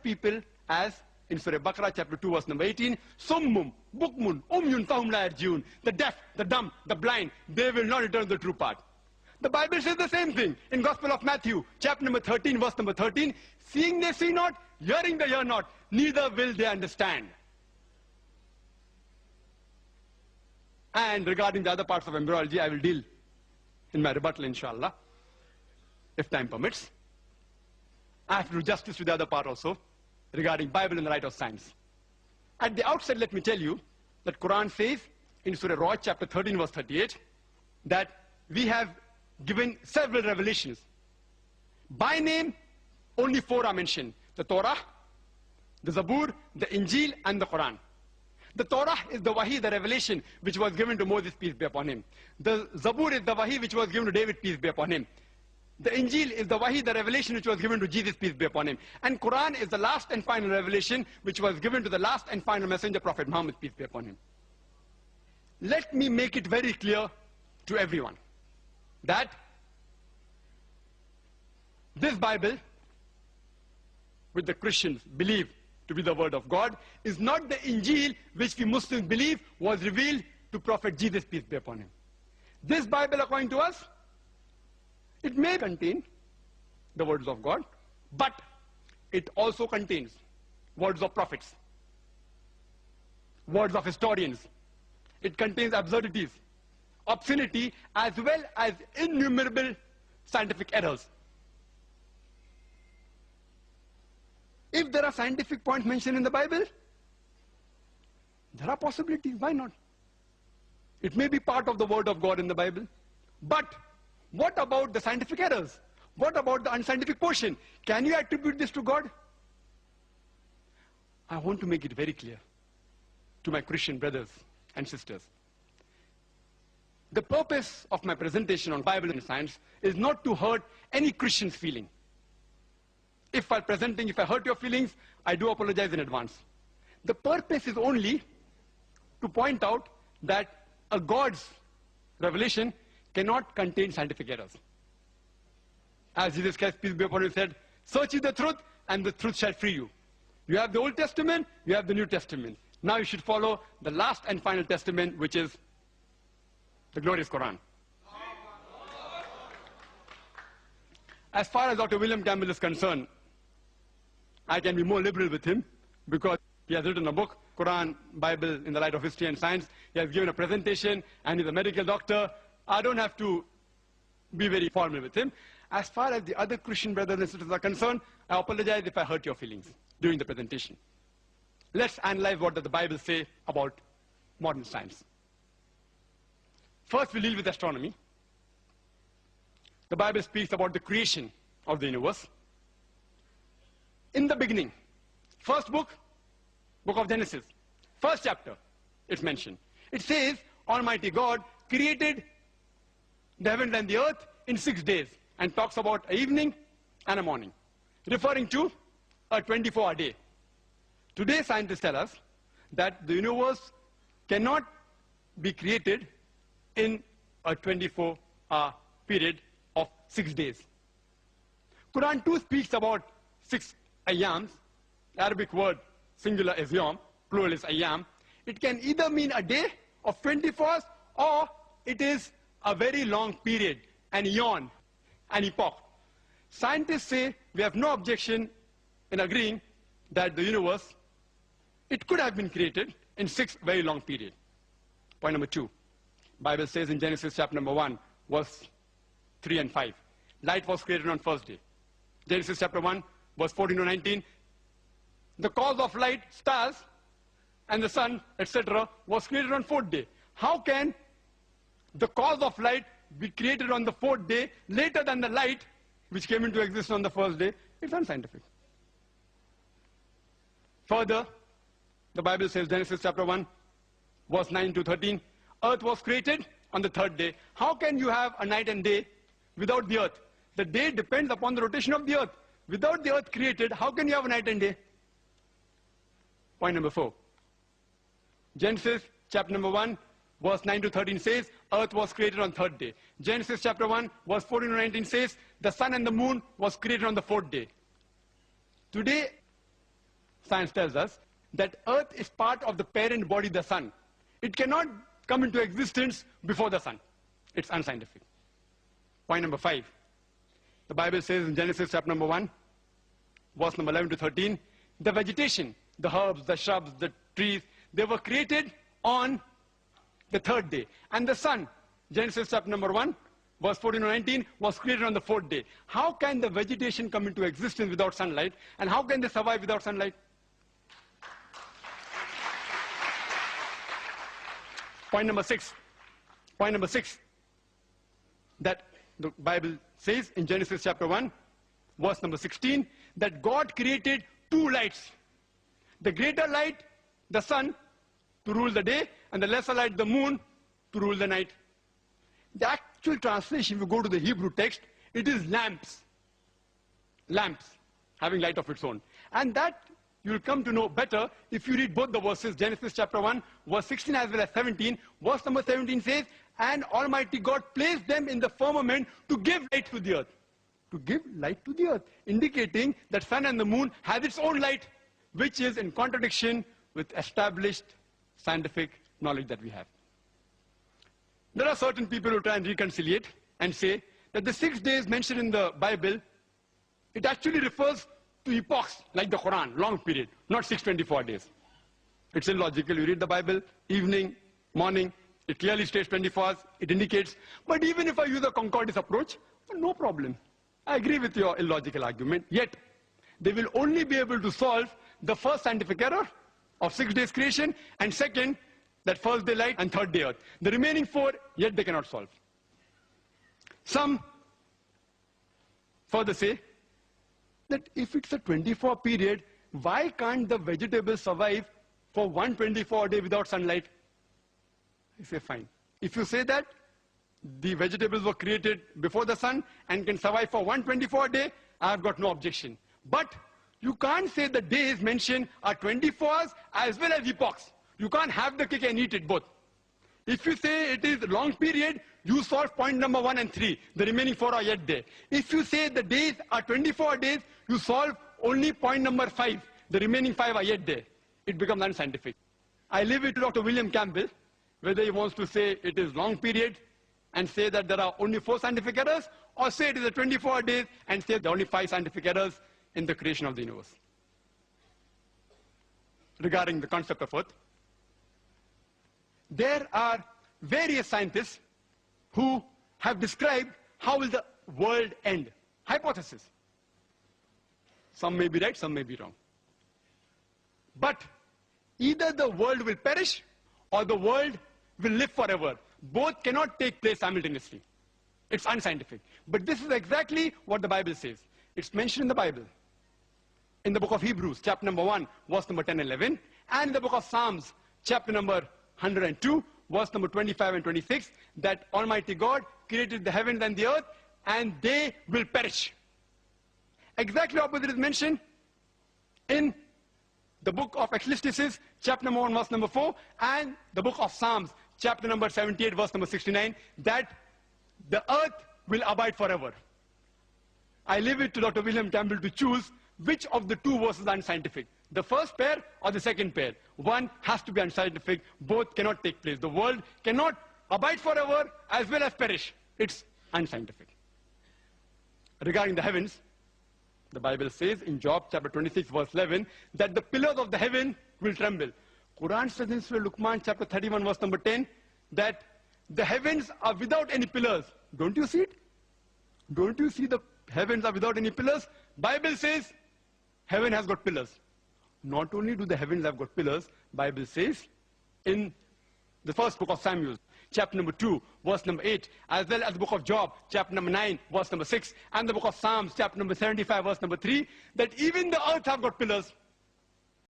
people as in Surah Baqarah chapter 2 verse number 18, Summum, Bukmun, Umyun Fahum La Yarjiun. The deaf, the dumb, the blind, they will not return to the true path. The Bible says the same thing in Gospel of Matthew, chapter number 13, verse number 13. Seeing they see not, hearing they hear not, neither will they understand. And regarding the other parts of embryology, I will deal in my rebuttal, inshallah, if time permits. I have to do justice to the other part also, regarding Bible and the right of science. At the outset, let me tell you that Quran says in Surah Ra'd, chapter 13, verse 38, that we have given several revelations. By name, only 4 are mentioned: the Torah, the Zabur, the Injil, and the Quran. The Torah is the Wahi, the revelation, which was given to Moses, peace be upon him. The Zabur is the Wahi, which was given to David, peace be upon him. The Injil is the Wahi, the revelation, which was given to Jesus, peace be upon him. And Quran is the last and final revelation, which was given to the last and final messenger, Prophet Muhammad, peace be upon him. Let me make it very clear to everyone that this Bible, which the Christians believe to be the word of God, is not the Injil which we Muslims believe was revealed to Prophet Jesus, peace be upon him. This Bible, according to us, it may contain the words of God, but it also contains words of prophets, words of historians. It contains absurdities, obscenity, as well as innumerable scientific errors. If there are scientific points mentioned in the Bible, there are possibilities. Why not? It may be part of the word of God in the Bible. But what about the scientific errors? What about the unscientific portion? Can you attribute this to God? I want to make it very clear to my Christian brothers and sisters. The purpose of my presentation on Bible and science is not to hurt any Christian's feeling. If while presenting, if I hurt your feelings, I do apologize in advance. The purpose is only to point out that a God's revelation cannot contain scientific errors. As Jesus Christ, peace be upon him, said, search ye the truth, and the truth shall free you. You have the Old Testament, you have the New Testament. Now you should follow the last and final testament, which is the glorious Quran. As far as Dr. William Campbell is concerned, I can be more liberal with him because he has written a book, Quran, Bible in the Light of History and Science. He has given a presentation and he's a medical doctor. I don't have to be very formal with him. As far as the other Christian brothers and sisters are concerned, I apologize if I hurt your feelings during the presentation. Let's analyze what does the Bible say about modern science. First, we'll deal with astronomy. The Bible speaks about the creation of the universe. In the beginning, first book of Genesis, first chapter, it's mentioned. It says, Almighty God created the heavens and the earth in 6 days, and talks about an evening and a morning, referring to a 24-hour day. Today, scientists tell us that the universe cannot be created in a 24-hour period of 6 days. Quran 2 speaks about 6 ayyams, Arabic word singular is yom, plural is ayyam. It can either mean a day of 24 hours or it is a very long period, an eon, an epoch. Scientists say we have no objection in agreeing that the universe, it could have been created in 6 very long periods. Point number 2. Bible says in Genesis chapter number 1, verse 3 and 5. Light was created on first day. Genesis chapter 1, verse 14 to 19. The cause of light, stars, and the sun, etc., was created on 4th day. How can the cause of light be created on the 4th day later than the light which came into existence on the first day? It's unscientific. Further, the Bible says, Genesis chapter 1, verse 9 to 13, earth was created on the 3rd day. How can you have a night and day without the earth? The day depends upon the rotation of the earth. Without the earth created, how can you have a night and day? Point number 4. Genesis chapter number 1, verse 9 to 13 says, earth was created on 3rd day. Genesis chapter 1, verse 14 to 19 says, the sun and the moon was created on the 4th day. Today, science tells us that Earth is part of the parent body, the sun. It cannot come into existence before the sun. It's unscientific. Point number 5. The Bible says in Genesis chapter number 1, verse number 11 to 13, the vegetation, the herbs, the shrubs, the trees, they were created on the third day. And the sun, Genesis chapter number 1, verse 14 to 19, was created on the fourth day. How can the vegetation come into existence without sunlight? And how can they survive without sunlight? Point number 6. Point number 6. That the Bible says in Genesis chapter 1, verse number 16, that God created two lights. The greater light, the sun, to rule the day, and the lesser light, the moon, to rule the night. The actual translation, if you go to the Hebrew text, it is lamps. Lamps, having light of its own. And that you'll come to know better if you read both the verses, Genesis chapter 1, verse 16 as well as 17. Verse number 17 says, and Almighty God placed them in the firmament to give light to the earth. To give light to the earth, indicating that sun and the moon have its own light, which is in contradiction with established scientific knowledge that we have. There are certain people who try and reconcile and say that the 6 days mentioned in the Bible, it actually refers to epochs, like the Quran, long period, not 624 days. It's illogical. You read the Bible, evening, morning, it clearly states 24 hours, it indicates. But even if I use a concordance approach, no problem. I agree with your illogical argument, yet they will only be able to solve the first scientific error of 6 days creation, and second, that first day light and third day earth. The remaining 4, yet they cannot solve. Some further say that if it's a 24 period, why can't the vegetables survive for 124 day without sunlight? I say fine. If you say that the vegetables were created before the sun and can survive for 124 day, I have got no objection. But you can't say the days mentioned are 24 hours as well as epochs. You can't have the cake and eat it both. If you say it is long period, you solve point number 1 and 3. The remaining 4 are yet there. If you say the days are 24 days, you solve only point number 5. The remaining 5 are yet there. It becomes unscientific. I leave it to Dr. William Campbell, whether he wants to say it is long period and say that there are only 4 scientific errors, or say it is a 24 days and say there are only 5 scientific errors in the creation of the universe. Regarding the concept of Earth, there are various scientists who have described how will the world end. Hypothesis. Some may be right, some may be wrong. But either the world will perish or the world will live forever. Both cannot take place simultaneously. It's unscientific. But this is exactly what the Bible says. It's mentioned in the Bible. In the book of Hebrews, chapter number 1, verse number 10 and 11. And in the book of Psalms, chapter number 102, verse number 25 and 26, that Almighty God created the heavens and the earth, and they will perish. Exactly opposite is mentioned in the book of Ecclesiastes, chapter number 1, verse number 4, and the book of Psalms, chapter number 78, verse number 69, that the earth will abide forever. I leave it to Dr. William Campbell to choose which of the 2 verses are unscientific. The first pair or the second pair. One has to be unscientific. Both cannot take place. The world cannot abide forever as well as perish. It's unscientific. Regarding the heavens, the Bible says in Job chapter 26 verse 11 that the pillars of the heaven will tremble. Quran says in Surah Luqman chapter 31 verse number 10 that the heavens are without any pillars. Don't you see it? Don't you see the heavens are without any pillars? Bible says heaven has got pillars. Not only do the heavens have got pillars, Bible says in the first book of Samuel, chapter number 2, verse number 8, as well as the book of Job, chapter number 9, verse number 6, and the book of Psalms, chapter number 75, verse number 3, that even the earth have got pillars.